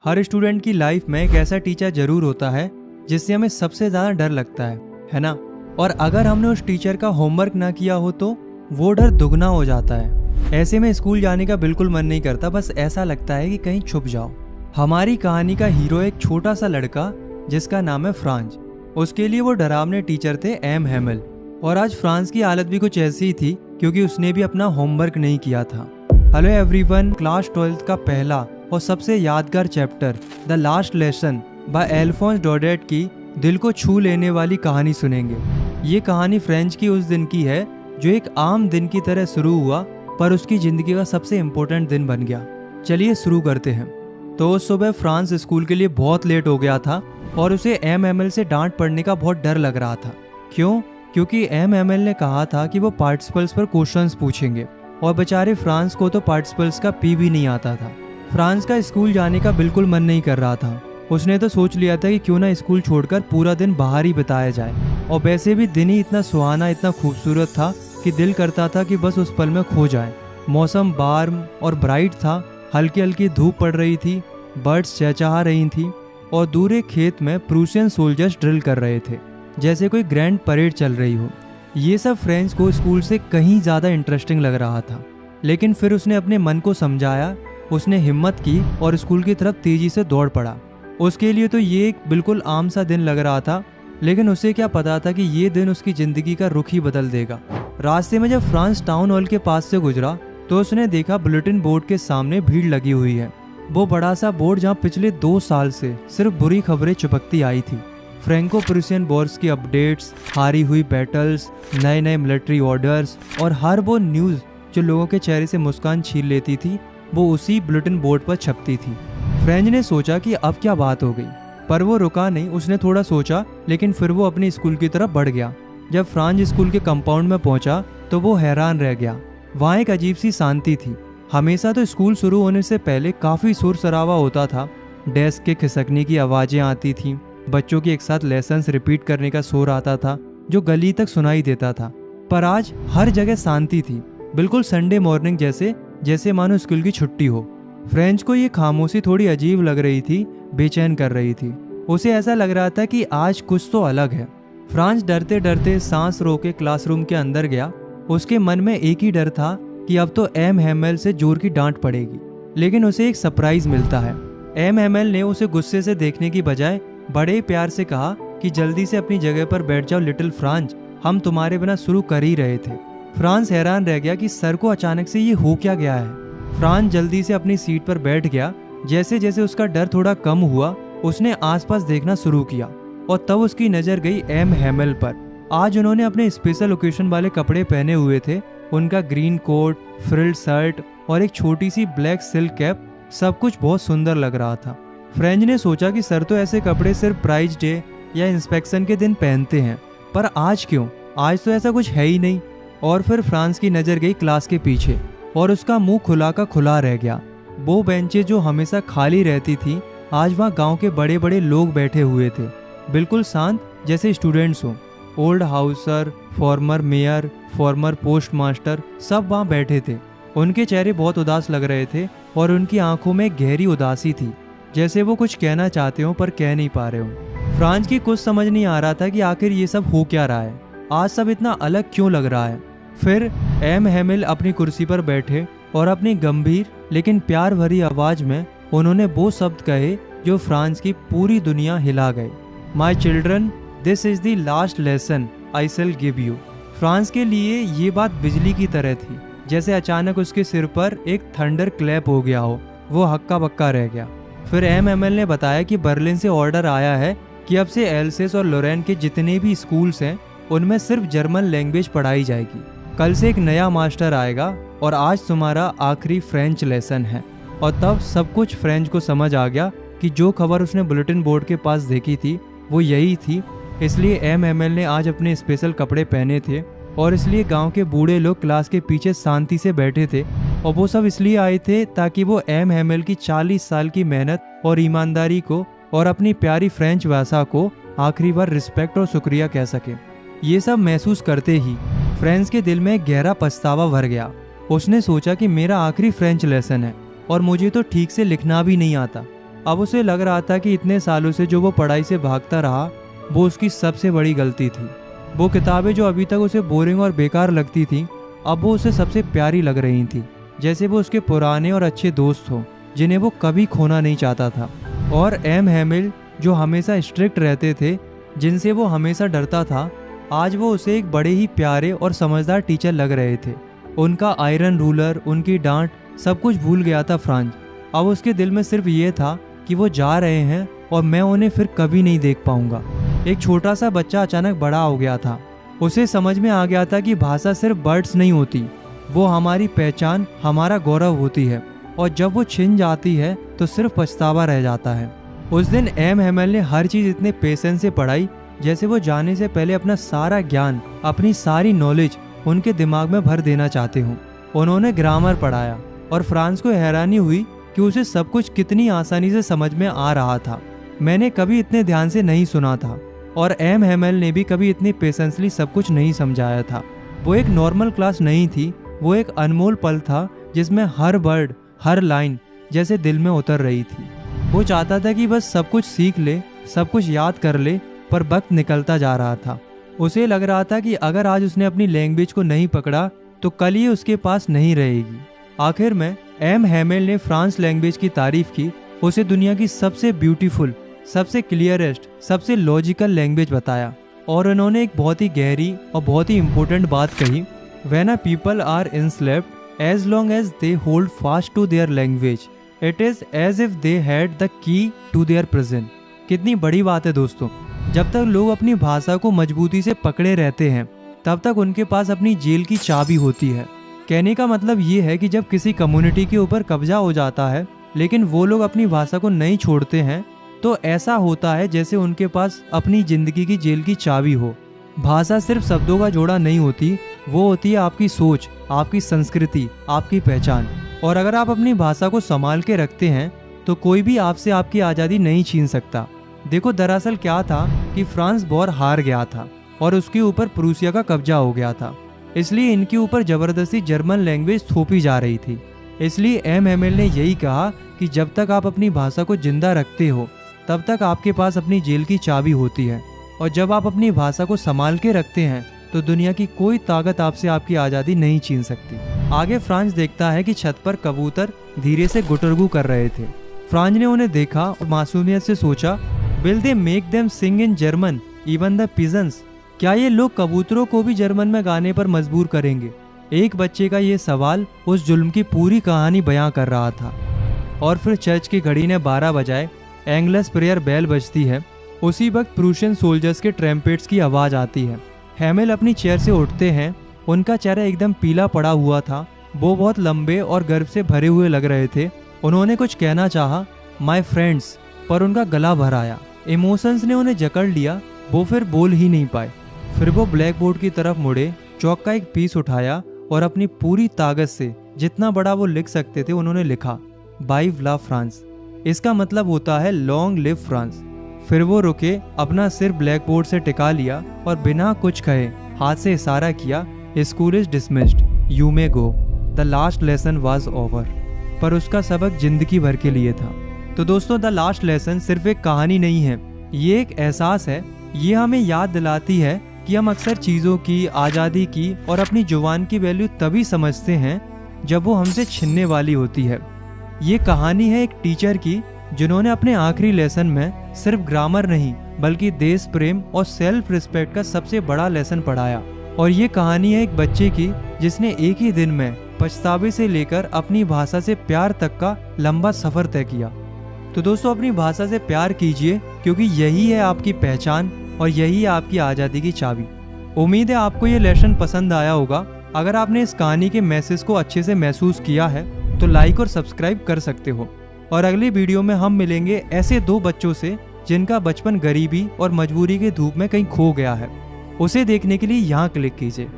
हर student की life में एक ऐसा टीचर जरूर होता है जिससे हमें सबसे ज़्यादा डर लगता है ना। और अगर हमने उस टीचर का होमवर्क ना किया हो तो वो डर दुगना हो जाता है। ऐसे में स्कूल जाने का बिल्कुल मन नहीं करता, बस ऐसा लगता है कि कहीं छुप जाओ। हमारी कहानी का हीरो एक छोटा सा लड़का जिसका नाम है फ्रांज। उसके लिए वो डरावने टीचर थे एम हेमल। और आज फ्रांस की हालत भी कुछ ऐसी ही थी क्योंकि उसने भी अपना होमवर्क नहीं किया था। हेलो एवरीवन, क्लास 12th का पहला और सबसे यादगार chapter the last lesson by Alphonse Daudet की दिल को छू लेने वाली कहानी सुनेंगे। ये कहानी फ्रेंच की उस दिन की है जो एक आम दिन की तरह शुरू हुआ पर उसकी जिंदगी का सबसे इम्पोर्टेंट दिन बन गया। चलिए शुरू करते हैं। तो उस सुबह फ्रांस स्कूल के लिए बहुत लेट हो गया था और उसे एम एमएल से डांट पड़ने का बहुत डर लग रहा था। क्यों? क्योंकि एम एमएल ने कहा था कि वो पार्टिसिपल्स पर क्वेश्चंस पूछेंगे और बेचारे फ्रांस को तो पार्टिसिपल्स का पी भी नहीं आता था। फ्रांस का स्कूल जाने का बिल्कुल मन नहीं कर रहा था। उसने तो सोच लिया था कि क्यों ना स्कूल छोड़कर पूरा दिन बाहर ही बिताया जाए। और वैसे भी दिन ही इतना सुहाना, इतना खूबसूरत था कि दिल करता था कि बस उस पल में खो जाए। मौसम वार्म और ब्राइट था, हल्की हल्की धूप पड़ रही थी, बर्ड्स चहचहा रही थी और दूर एक खेत में प्रूसियन सोल्जर्स ड्रिल कर रहे थे, जैसे कोई ग्रैंड परेड चल रही हो। ये सब फ्रेंच को स्कूल से कहीं ज़्यादा इंटरेस्टिंग लग रहा था। लेकिन फिर उसने अपने मन को समझाया, उसने हिम्मत की और स्कूल की तरफ तेजी से दौड़ पड़ा। उसके लिए तो ये एक बिल्कुल आम सा दिन लग रहा था, लेकिन उसे क्या पता था कि ये दिन उसकी ज़िंदगी का रुख ही बदल देगा। रास्ते में जब फ्रांस टाउन हॉल के पास से गुजरा तो उसने देखा बुलेटिन बोर्ड के सामने भीड़ लगी हुई है। वो बड़ा सा बोर्ड जहाँ पिछले 2 साल से सिर्फ बुरी खबरें चिपकती आई थी। फ्रैंको प्रूसियन वॉर्स की अपडेट्स, हारी हुई बैटल्स, नए नए मिलिट्री ऑर्डर्स और हर वो न्यूज़ जो लोगों के चेहरे से मुस्कान छीन लेती थी, वो उसी बुलेटिन बोर्ड पर छपती थी। फ्रेंच ने सोचा कि अब क्या बात हो गई, पर वो रुका नहीं। उसने थोड़ा सोचा, लेकिन फिर वो अपने स्कूल की तरफ बढ़ गया। जब फ्रांस स्कूल के कंपाउंड में पहुंचा तो वो हैरान रह गया। वहाँ एक अजीब सी शांति थी। हमेशा तो स्कूल शुरू होने से पहले काफ़ी शोर शराबा होता था। डेस्क के खिसकने की आवाज़ें आती थीं, बच्चों के एक साथ लेसन्स रिपीट करने का शोर आता था जो गली तक सुनाई देता था। पर आज हर जगह शांति थी, बिल्कुल संडे मॉर्निंग जैसे मानो स्कूल की छुट्टी हो। फ्रेंच को ये खामोशी थोड़ी अजीब लग रही थी, बेचैन कर रही थी। उसे ऐसा लग रहा था कि आज कुछ तो अलग है। फ्रांस डरते डरते सांस रोके क्लासरूम के अंदर गया। उसके मन में एक ही डर था कि अब तो एम हेमल से जोर की डांट पड़ेगी। लेकिन उसे एक सरप्राइज मिलता है। एम हेमल ने उसे गुस्से से देखने की बजाय बड़े प्यार से कहा कि जल्दी से अपनी जगह पर बैठ जाओ लिटिल फ्रांस, हम तुम्हारे बिना शुरू कर ही रहे थे। फ्रांस हैरान रह गया कि सर को अचानक से ये हो क्या गया है। फ्रांस जल्दी से अपनी सीट पर बैठ गया। जैसे जैसे उसका डर थोड़ा कम हुआ, उसने आसपास देखना शुरू किया और तब उसकी नज़र गई एम हेमल पर। आज उन्होंने अपने स्पेशल ओकेशन वाले कपड़े पहने हुए थे। उनका ग्रीन कोट, फ्रिल्ड शर्ट और एक छोटी सी ब्लैक सिल्क कैप, सब कुछ बहुत सुंदर लग रहा था। फ्रेंच ने सोचा कि सर तो ऐसे कपड़े सिर्फ प्राइज डे या इंस्पेक्शन के दिन पहनते हैं, पर आज क्यों? आज तो ऐसा कुछ है ही नहीं। और फिर फ्रांस की नज़र गई क्लास के पीछे और उसका मुंह खुला का खुला रह गया। वो बेंचें जो हमेशा खाली रहती थी, आज वहाँ गांव के बड़े बड़े लोग बैठे हुए थे, बिल्कुल शांत, जैसे स्टूडेंट्स हों। Old Hauser, farmer mayor, farmer post master, सब वहाँ बैठे थे। उनके चेहरे बहुत उदास लग रहे थे और उनकी आंखों में गहरी उदासी थी, जैसे वो कुछ कहना चाहते हो पर कह नहीं पा रहे हो। फ्रांस की कुछ समझ नहीं आ रहा था कि आखिर ये सब हो क्या रहा है, आज सब इतना अलग क्यों लग रहा है। फिर एम हेमल अपनी कुर्सी पर बैठे और अपनी गंभीर लेकिन प्यार भरी आवाज में उन्होंने वो शब्द कहे जो फ्रांस की पूरी दुनिया हिला गए। My children, this is the last lesson I shell give you. France के लिए ये बात बिजली की तरह थी, जैसे अचानक उसके सिर पर एक थंडर क्लैप हो गया हो। वो हक्का बक्का रह गया। फिर एम एमएल ने बताया कि बर्लिन से ऑर्डर आया है कि अब से एल्सेस और लोरेन के जितने भी स्कूल्स हैं उनमें सिर्फ जर्मन लैंग्वेज पढ़ाई जाएगी। कल से एक नया मास्टर आएगा और आज तुम्हारा आखिरी फ्रेंच लेसन है। और तब सब कुछ फ्रेंच को समझ आ गया कि जो खबर उसने बुलेटिन बोर्ड के पास देखी थी वो यही थी। इसलिए एम एमएल ने आज अपने स्पेशल कपड़े पहने थे और इसलिए गांव के बूढ़े लोग क्लास के पीछे शांति से बैठे थे। और वो सब इसलिए आए थे ताकि वो एम हेमल की 40 साल की मेहनत और ईमानदारी को और अपनी प्यारी फ्रेंच भाषा को आखिरी बार रिस्पेक्ट और शुक्रिया कह सके। ये सब महसूस करते ही फ्रेंच के दिल में गहरा पछतावा भर गया। उसने सोचा कि मेरा आखिरी फ्रेंच लेसन है और मुझे तो ठीक से लिखना भी नहीं आता। अब उसे लग रहा था कि इतने सालों से जो वो पढ़ाई से भागता रहा वो उसकी सबसे बड़ी गलती थी। वो किताबें जो अभी तक उसे बोरिंग और बेकार लगती थी अब वो उसे सबसे प्यारी लग रही थी, जैसे वो उसके पुराने और अच्छे दोस्त हो जिन्हें वो कभी खोना नहीं चाहता था। और एम हैमिल जो हमेशा स्ट्रिक्ट रहते थे, जिनसे वो हमेशा डरता था, आज वो उसे एक बड़े ही प्यारे और समझदार टीचर लग रहे थे। उनका आयरन रूलर, उनकी डांट, सब कुछ भूल गया था फ्रांज। अब उसके दिल में सिर्फ ये था कि वो जा रहे हैं और मैं उन्हें फिर कभी नहीं देख पाऊंगा। एक छोटा सा बच्चा अचानक बड़ा हो गया था। उसे समझ में आ गया था कि भाषा सिर्फ वर्ड्स नहीं होती, वो हमारी पहचान, हमारा गौरव होती है, और जब वो छिन जाती है तो सिर्फ पछतावा रह जाता है। उस दिन एम हैमिल ने हर चीज़ इतने पेशेंस से पढ़ाई जैसे वो जाने से पहले अपना सारा ज्ञान, अपनी सारी नॉलेज उनके दिमाग में भर देना चाहते हों। उन्होंने ग्रामर पढ़ाया और फ्रांस को हैरानी हुई कि उसे सब कुछ कितनी आसानी से समझ में आ रहा था। मैंने कभी इतने ध्यान से नहीं सुना था और एम हैमिल ने भी कभी इतनी पेशेंसली सब कुछ नहीं समझाया था। वो एक नॉर्मल क्लास नहीं थी, वो एक अनमोल पल था जिसमें हर वर्ड, हर लाइन जैसे दिल में उतर रही थी। वो चाहता था कि बस सब कुछ सीख ले, सब कुछ याद कर ले, पर वक्त निकलता जा रहा था। उसे लग रहा था कि अगर आज उसने अपनी लैंग्वेज को नहीं पकड़ा तो कल ये उसके पास नहीं रहेगी। आखिर में एम हैमिल ने फ्रांस लैंग्वेज की तारीफ की, उसे दुनिया की सबसे ब्यूटीफुल, सबसे क्लियरेस्ट, सबसे लॉजिकल लैंग्वेज बताया। और उन्होंने एक बहुत ही गहरी और बहुत ही इम्पोर्टेंट बात कही, when a people are enslaved as long as they hold fast to their language, it is as if they had the key to their prison। कितनी बड़ी बात है दोस्तों। जब तक लोग अपनी भाषा को मजबूती से पकड़े रहते हैं तब तक उनके पास अपनी जेल की चाबी होती है। कहने का मतलब ये है कि जब किसी कम्युनिटी के ऊपर कब्जा हो जाता है लेकिन वो लोग अपनी भाषा को नहीं छोड़ते हैं तो ऐसा होता है जैसे उनके पास अपनी जिंदगी की जेल की चाबी हो। भाषा सिर्फ शब्दों का जोड़ा नहीं होती, वो होती है आपकी सोच, आपकी संस्कृति, आपकी पहचान। और अगर आप अपनी भाषा को संभाल के रखते हैं तो कोई भी आपसे आपकी आज़ादी नहीं छीन सकता। देखो दरअसल क्या था कि फ्रांस वॉर हार गया था और उसके ऊपर प्रूसिया का कब्जा हो गया था, इसलिए इनके ऊपर जबरदस्ती जर्मन लैंग्वेज थोपी जा रही थी। इसलिए एम हैमिल ने यही कहा कि जब तक आप अपनी भाषा को जिंदा रखते हो तब तक आपके पास अपनी जेल की चाबी होती है, और जब आप अपनी भाषा को संभाल के रखते हैं तो दुनिया की कोई ताकत आपसे आपकी आज़ादी नहीं छीन सकती। आगे फ्रांस देखता है कि छत पर कबूतर धीरे से गुटरगू कर रहे थे। फ्रांस ने उन्हें देखा और मासूमियत से सोचा, will they make them sing in German even the pigeons? क्या ये लोग कबूतरों को भी जर्मन में गाने पर मजबूर करेंगे? एक बच्चे का ये सवाल उस जुल्म की पूरी कहानी बयां कर रहा था। और फिर चर्च की घड़ी ने 12 बजाए, एंग्लस प्रेयर बेल बजती है। उसी वक्त प्रूशियन सोल्जर्स के ट्रम्पेट्स की आवाज़ आती है। हैमिल अपनी चेयर से उठते हैं, उनका चेहरा एकदम पीला पड़ा हुआ था। वो बहुत लंबे और गर्व से भरे हुए लग रहे थे। उन्होंने कुछ कहना चाहा, माय फ्रेंड्स, पर उनका गला भर आया। इमोशंस ने उन्हें जकड़ लिया, वो फिर बोल ही नहीं पाए। फिर वो ब्लैक बोर्ड की तरफ मुड़े, चौक का एक पीस उठाया और अपनी पूरी ताकत से जितना बड़ा वो लिख सकते थे उन्होंने लिखा, वाइव ला फ्रांस। इसका मतलब होता है लॉन्ग लिव फ्रांस। फिर वो रुके, अपना सिर ब्लैक बोर्ड से टिका लिया और बिना कुछ कहे हाथ से इशारा किया, school is dismissed, you may go, the last lesson was over. पर उसका सबक जिंदगी भर के लिए था। तो दोस्तों, द लास्ट लेसन सिर्फ एक कहानी नहीं है, ये एक एहसास है। ये हमें याद दिलाती है कि हम अक्सर चीज़ों की, आज़ादी की और अपनी जुबान की वैल्यू तभी समझते हैं जब वो हमसे छिनने वाली होती है। ये कहानी है एक टीचर की जिन्होंने अपने आखिरी लेसन में सिर्फ ग्रामर नहीं बल्कि देश प्रेम और सेल्फ रिस्पेक्ट का सबसे बड़ा लेसन पढ़ाया। और ये कहानी है एक बच्चे की जिसने एक ही दिन में पछतावे से लेकर अपनी भाषा से प्यार तक का लंबा सफर तय किया। तो दोस्तों, अपनी भाषा से प्यार कीजिए क्योंकि यही है आपकी पहचान और यही है आपकी आज़ादी की चाबी। उम्मीद है आपको ये लेसन पसंद आया होगा। अगर आपने इस कहानी के मैसेज को अच्छे से महसूस किया है तो लाइक और सब्सक्राइब कर सकते हो। और अगली वीडियो में हम मिलेंगे ऐसे 2 बच्चों से जिनका बचपन गरीबी और मजबूरी के धूप में कहीं खो गया है। उसे देखने के लिए यहाँ क्लिक कीजिए।